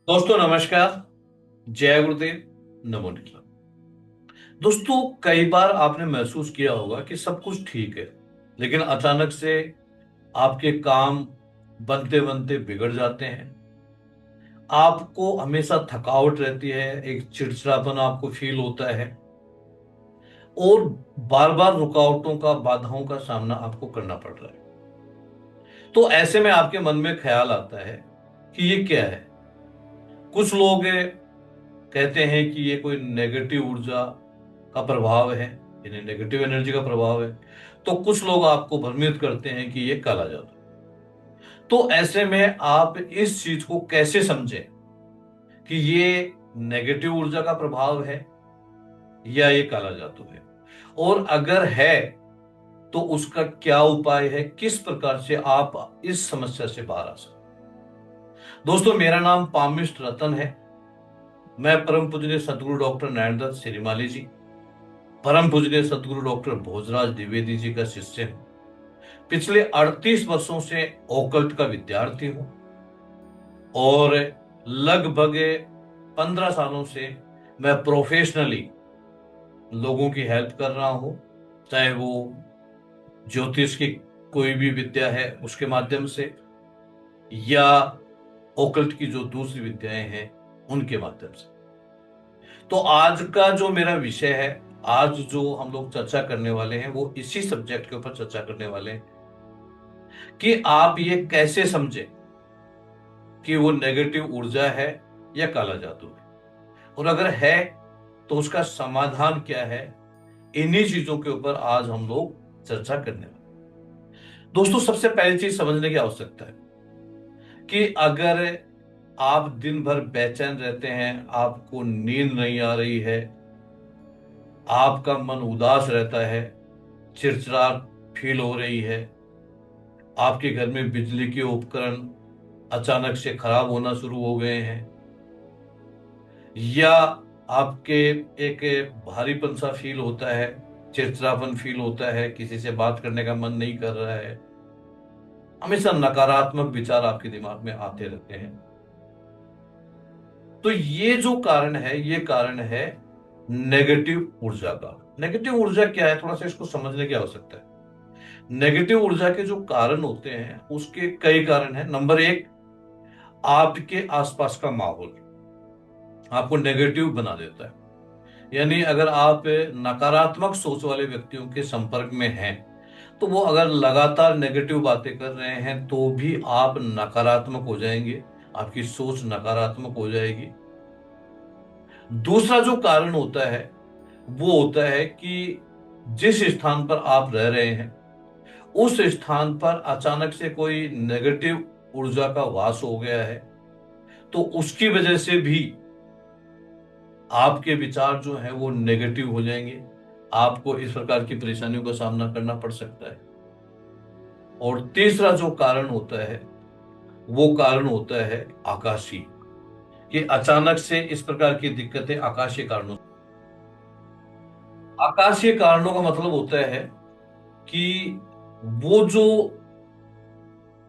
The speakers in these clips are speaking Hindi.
दोस्तों नमस्कार। जय गुरुदेव। नमो निखिल। दोस्तों कई बार आपने महसूस किया होगा कि सब कुछ ठीक है, लेकिन अचानक से आपके काम बनते बनते बिगड़ जाते हैं। आपको हमेशा थकावट रहती है, एक चिड़चिड़ापन आपको फील होता है और बार बार रुकावटों का, बाधाओं का सामना आपको करना पड़ रहा है। तो ऐसे में आपके मन में ख्याल आता है कि ये क्या है। कुछ लोग कहते हैं कि ये कोई नेगेटिव ऊर्जा का प्रभाव है, यानी नेगेटिव एनर्जी का प्रभाव है। तो कुछ लोग आपको भ्रमित करते हैं कि ये काला जादू। तो ऐसे में आप इस चीज को कैसे समझें कि ये नेगेटिव ऊर्जा का प्रभाव है या ये काला जादू है, और अगर है तो उसका क्या उपाय है, किस प्रकार से आप इस समस्या से बाहर आ सकते हैं। दोस्तों मेरा नाम पामिस्ट रतन है। मैं परम पूजनीय सदगुरु डॉक्टर नरेंद्र सिरीमाली जी, परम पूजनीय सदगुरु डॉक्टर भोजराज द्विवेदी जी का शिष्य हूं। पिछले 38 वर्षों से ओकल्ट का विद्यार्थी हूं और लगभग 15 सालों से मैं प्रोफेशनली लोगों की हेल्प कर रहा हूं, चाहे वो ज्योतिष की कोई भी विद्या है उसके माध्यम से, या ओकल्ट की जो दूसरी विद्याएं हैं उनके माध्यम से। तो आज का जो मेरा विषय है, आज जो हम लोग चर्चा करने वाले हैं, वो इसी सब्जेक्ट के ऊपर चर्चा करने वाले हैं कि आप ये कैसे समझे कि वो नेगेटिव ऊर्जा है या काला जादू है, और अगर है तो उसका समाधान क्या है। इन्हीं चीजों के ऊपर आज हम लोग चर्चा करने वाले। दोस्तों सबसे पहली चीज समझने की आवश्यकता है कि अगर आप दिन भर बेचैन रहते हैं, आपको नींद नहीं आ रही है, आपका मन उदास रहता है, चिड़चिड़ा फील हो रही है, आपके घर में बिजली के उपकरण अचानक से खराब होना शुरू हो गए हैं, या आपके एक भारीपन सा फील होता है, चिड़चिड़ापन फील होता है, किसी से बात करने का मन नहीं कर रहा है, हमेशा नकारात्मक विचार आपके दिमाग में आते रहते हैं, तो ये जो कारण है, ये कारण है नेगेटिव ऊर्जा का। नेगेटिव ऊर्जा क्या है, थोड़ा सा इसको समझने की आवश्यकता है। नेगेटिव ऊर्जा के जो कारण होते हैं उसके कई कारण हैं। नंबर एक, आपके आसपास का माहौल आपको नेगेटिव बना देता है। यानी अगर आप नकारात्मक सोच वाले व्यक्तियों के संपर्क में हैं, तो वो अगर लगातार नेगेटिव बातें कर रहे हैं तो भी आप नकारात्मक हो जाएंगे, आपकी सोच नकारात्मक हो जाएगी। दूसरा जो कारण होता है वो होता है कि जिस स्थान पर आप रह रहे हैं उस स्थान पर अचानक से कोई नेगेटिव ऊर्जा का वास हो गया है, तो उसकी वजह से भी आपके विचार जो है वो नेगेटिव हो जाएंगे। आपको इस प्रकार की परेशानियों का सामना करना पड़ सकता है। और तीसरा जो कारण होता है वो कारण होता है आकाशीय। ये अचानक से इस प्रकार की दिक्कतें आकाशीय कारणों, आकाशीय कारणों का मतलब होता है कि वो जो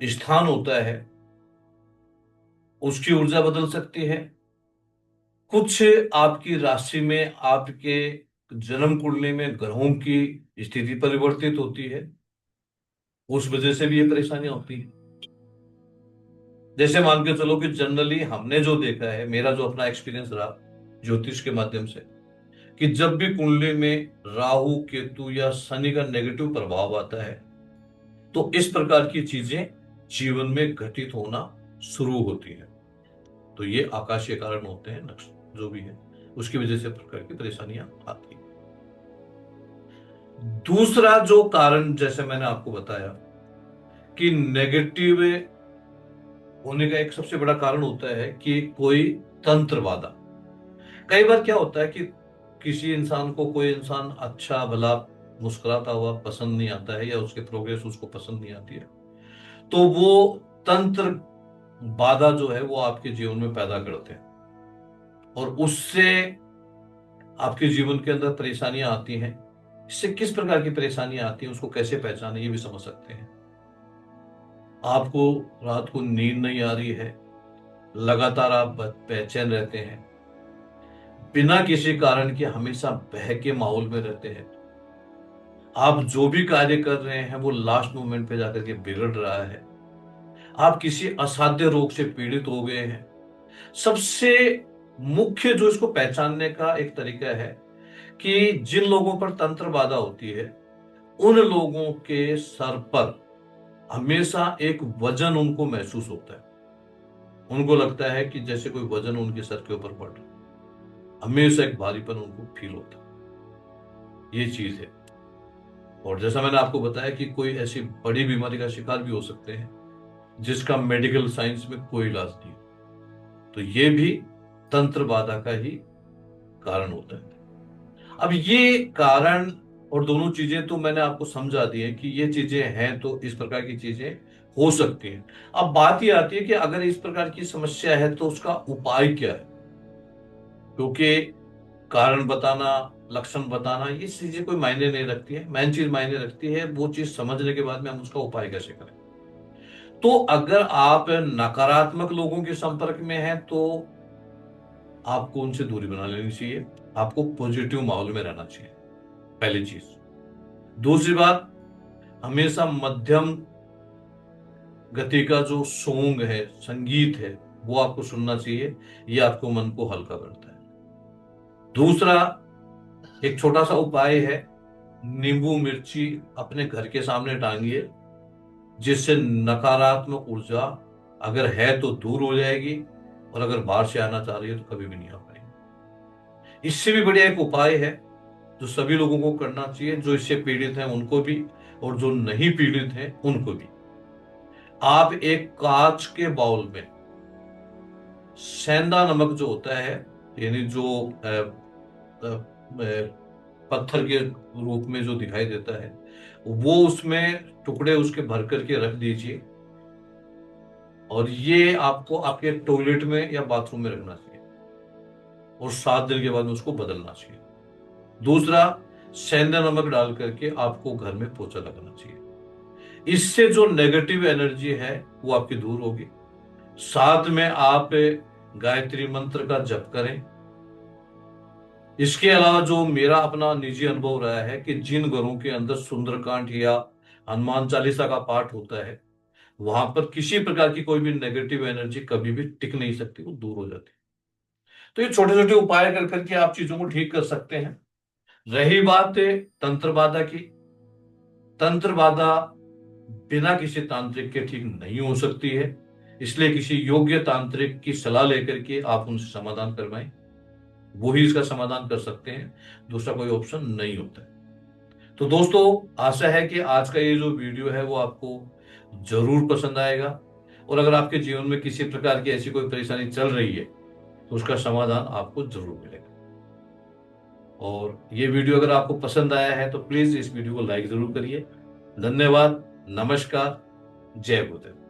स्थान होता है उसकी ऊर्जा बदल सकती है। कुछ आपकी राशि में, आपके जन्म कुंडली में ग्रहों की स्थिति परिवर्तित होती है, उस वजह से भी ये परेशानियां होती है। जैसे मान के चलो कि जनरली हमने जो देखा है, मेरा जो अपना एक्सपीरियंस रहा ज्योतिष के माध्यम से, कि जब भी कुंडली में राहु केतु या शनि का नेगेटिव प्रभाव आता है तो इस प्रकार की चीजें जीवन में घटित होना शुरू होती है। तो ये आकाशीय कारण होते हैं, नक्शा जो भी है उसकी वजह से प्रकार की परेशानियां आती हैं। दूसरा जो कारण, जैसे मैंने आपको बताया कि नेगेटिव होने का एक सबसे बड़ा कारण होता है कि कोई तंत्र बाधा। कई बार क्या होता है कि किसी इंसान को कोई इंसान अच्छा भला मुस्कुराता हुआ पसंद नहीं आता है, या उसके प्रोग्रेस उसको पसंद नहीं आती है, तो वो तंत्र बाधा जो है वो आपके जीवन में पैदा करते हैं, और उससे आपके जीवन के अंदर परेशानियां आती हैं। इससे किस प्रकार की परेशानियां आती हैं, उसको कैसे पहचाने, ये भी समझ सकते हैं। आपको रात को नींद नहीं आ रही है, लगातार आप बेचैन रहते हैं, बिना किसी कारण के हमेशा बहके माहौल में रहते हैं, आप जो भी कार्य कर रहे हैं वो लास्ट मोमेंट पे जाकर के बिगड़ रहा है, आप किसी असाध्य रोग से पीड़ित हो गए हैं। सबसे मुख्य जो इसको पहचानने का एक तरीका है कि जिन लोगों पर तंत्र बाधा होती है, उन लोगों के सर पर हमेशा एक वजन उनको महसूस होता है। उनको लगता है कि जैसे कोई वजन उनके सर के ऊपर पड़ रहा है, हमेशा एक भारीपन उनको फील होता है। ये चीज है। और जैसा मैंने आपको बताया कि कोई ऐसी बड़ी बीमारी का शिकार भी हो सकते हैं जिसका मेडिकल साइंस में कोई इलाज नहीं, तो ये भी तंत्र बाधा का ही कारण होता है। अब ये कारण और दोनों चीजें तो मैंने आपको समझा दी है कि ये चीजें हैं, तो इस प्रकार की चीजें हो सकती हैं। अब बात ये आती है कि अगर इस प्रकार की समस्या है तो उसका उपाय क्या है, क्योंकि कारण बताना, लक्षण बताना, ये चीजें कोई मायने नहीं रखती है। मेन चीज मायने रखती है वो चीज समझने के बाद में हम उसका उपाय कैसे करें। तो अगर आप नकारात्मक लोगों के संपर्क में हैं तो आपको उनसे दूरी बना लेनी चाहिए, आपको पॉजिटिव माहौल में रहना चाहिए, पहली चीज। दूसरी बात, हमेशा मध्यम गति का जो सॉन्ग है, संगीत है, वो आपको सुनना चाहिए। ये आपको मन को हल्का करता है। दूसरा, एक छोटा सा उपाय है, नींबू मिर्ची अपने घर के सामने टांगिए, जिससे नकारात्मक ऊर्जा अगर है तो दूर हो जाएगी, और अगर बाहर से आना चाह रही है तो कभी भी नहीं आ पाएगी। इससे भी बढ़िया एक उपाय है जो सभी लोगों को करना चाहिए, जो इससे पीड़ित हैं उनको भी और जो नहीं पीड़ित हैं उनको भी। आप एक कांच के बाउल में सेंधा नमक जो होता है, यानी जो पत्थर के रूप में जो दिखाई देता है, वो उसमें टुकड़े उसके भर करके रख दीजिए, और ये आपको आपके टॉयलेट में या बाथरूम में रखना चाहिए, और 7 दिन के बाद में उसको बदलना चाहिए। दूसरा, सेंधा नमक डाल करके आपको घर में पोछा लगाना चाहिए। इससे जो नेगेटिव एनर्जी है वो आपकी दूर होगी। साथ में आप गायत्री मंत्र का जप करें। इसके अलावा जो मेरा अपना निजी अनुभव रहा है कि जिन घरों के अंदर सुंदरकांड या हनुमान चालीसा का पाठ होता है, वहां पर किसी प्रकार की कोई भी नेगेटिव एनर्जी कभी भी टिक नहीं सकती, वो दूर हो जाती है। तो ये छोटे छोटे उपाय कर करके आप चीजों को ठीक कर सकते हैं। रही बात तंत्र बाधा की, तंत्र बाधा बिना किसी तांत्रिक के ठीक नहीं हो सकती है, इसलिए किसी योग्य तांत्रिक की सलाह लेकर के आप उनसे समाधान करवाएं, वो ही इसका समाधान कर सकते हैं, दूसरा कोई ऑप्शन नहीं होता है। तो दोस्तों, आशा है कि आज का ये जो वीडियो है वो आपको जरूर पसंद आएगा, और अगर आपके जीवन में किसी प्रकार की ऐसी कोई परेशानी चल रही है तो उसका समाधान आपको जरूर मिलेगा। और ये वीडियो अगर आपको पसंद आया है तो प्लीज इस वीडियो को लाइक जरूर करिए। धन्यवाद। नमस्कार। जय गुरुदेव।